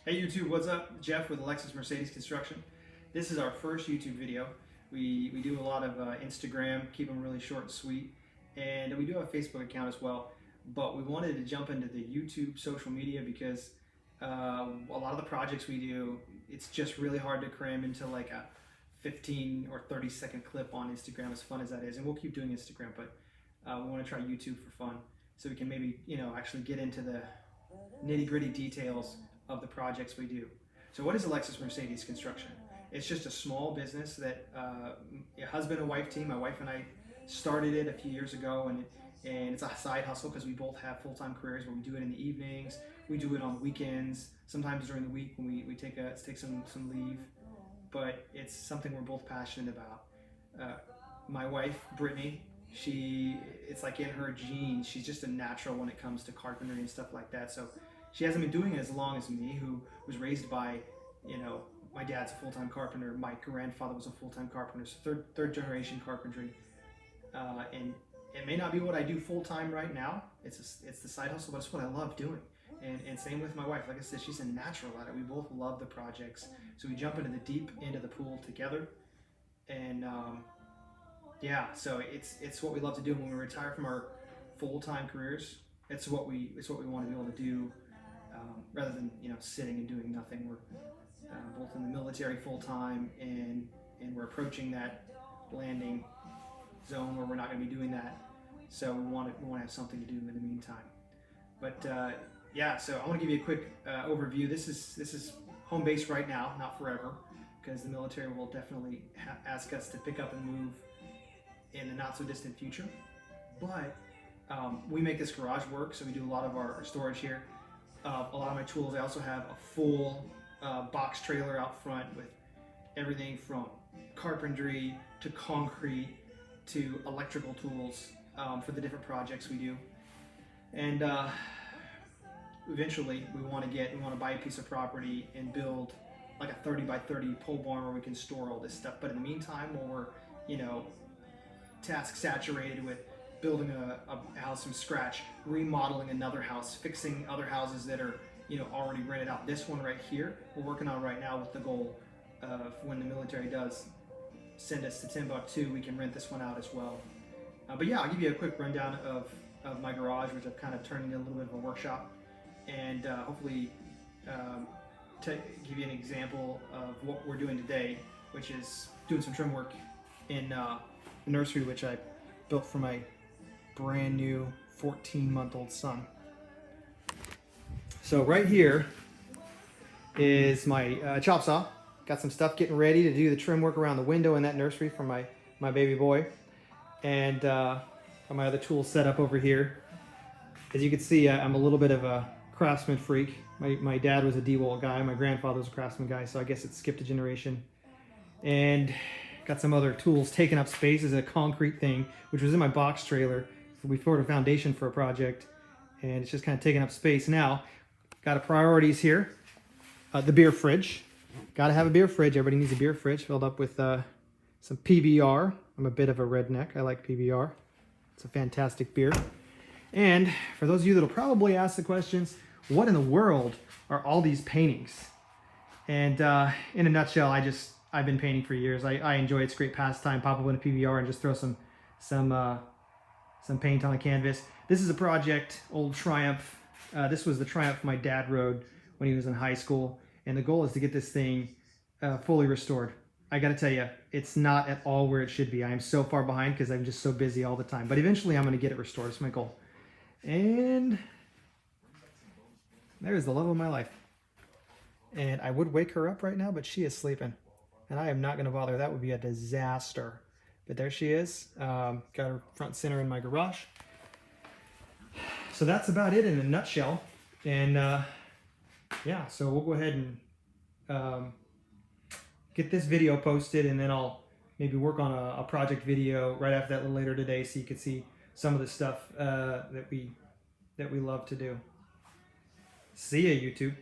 Hey YouTube, what's up? Jeff with Alexis Mercedes Construction. This is our first YouTube video. We do a lot of Instagram, keep them really short and sweet, and we do have a Facebook account as well. But we wanted to jump into the YouTube social media because a lot of the projects we do, it's just really hard to cram into like a 15 or 30-second clip on Instagram, as fun as that is. And we'll keep doing Instagram, but we want to try YouTube for fun, so we can maybe actually get into the nitty-gritty details of the projects we do. So what is Alexis Mercedes Construction? It's just a small business that a husband and wife team, my wife and I started it a few years ago, and it's a side hustle because we both have full-time careers, but we do it in the evenings, we do it on weekends, sometimes during the week when we take some leave, but it's something we're both passionate about. My wife, Brittany, it's like in her genes. She's just a natural when it comes to carpentry and stuff like that. So she hasn't been doing it as long as me, who was raised by, my dad's a full-time carpenter, my grandfather was a full-time carpenter, so third generation carpentry. And it may not be what I do full-time right now. It's the side hustle, but it's what I love doing. And same with my wife. Like I said, she's a natural at it. We both love the projects. So we jump into the deep end of the pool together. And yeah, so it's what we love to do. When we retire from our full-time careers, it's what we want to be able to do, rather than sitting and doing nothing. We're both in the military full-time, and we're approaching that landing zone where we're not going to be doing that. So we want to have something to do in the meantime. But yeah, so I want to give you a quick overview. This is home base right now, not forever, because the military will definitely ask us to pick up and move in the not so distant future. But we make this garage work, so we do a lot of our storage here. A lot of my tools, I also have a full box trailer out front with everything from carpentry to concrete to electrical tools for the different projects we do. And eventually we want to buy a piece of property and build like a 30 by 30 pole barn where we can store all this stuff. But in the meantime, while we're task saturated with building a house from scratch, remodeling another house, fixing other houses that are already rented out. This one right here, we're working on right now with the goal of when the military does send us to Timbuktu, we can rent this one out as well. But yeah, I'll give you a quick rundown of my garage, which I've kind of turned into a little bit of a workshop, and hopefully give you an example of what we're doing today, which is doing some trim work in the nursery, which I built for my brand new 14-month-old son. So right here is my chop saw. Got some stuff getting ready to do the trim work around the window in that nursery for my baby boy. And got my other tools set up over here. As you can see, I'm a little bit of a craftsman freak. My dad was a DeWalt guy, my grandfather was a craftsman guy, so I guess it skipped a generation. And got some other tools taking up space as a concrete thing, which was in my box trailer. We poured a foundation for a project, and it's just kind of taking up space. Now, got a priorities here. The beer fridge. Got to have a beer fridge. Everybody needs a beer fridge filled up with some PBR. I'm a bit of a redneck. I like PBR. It's a fantastic beer. And for those of you that will probably ask the questions, what in the world are all these paintings? And in a nutshell, I've been painting for years. I enjoy it. It's a great pastime. Pop up in a PBR and just throw some paint on a canvas. This is a project, old Triumph. This was the Triumph my dad rode when he was in high school. And the goal is to get this thing fully restored. I got to tell you, it's not at all where it should be. I am so far behind because I'm just so busy all the time. But eventually I'm going to get it restored. It's my goal. And there's the love of my life. And I would wake her up right now, but she is sleeping. And I am not going to bother. That would be a disaster. But there she is. Got her front center in my garage. So that's about it in a nutshell. And yeah, so we'll go ahead and get this video posted, and then I'll maybe work on a project video right after that a little later today, so you can see some of the stuff that we love to do. See ya, YouTube.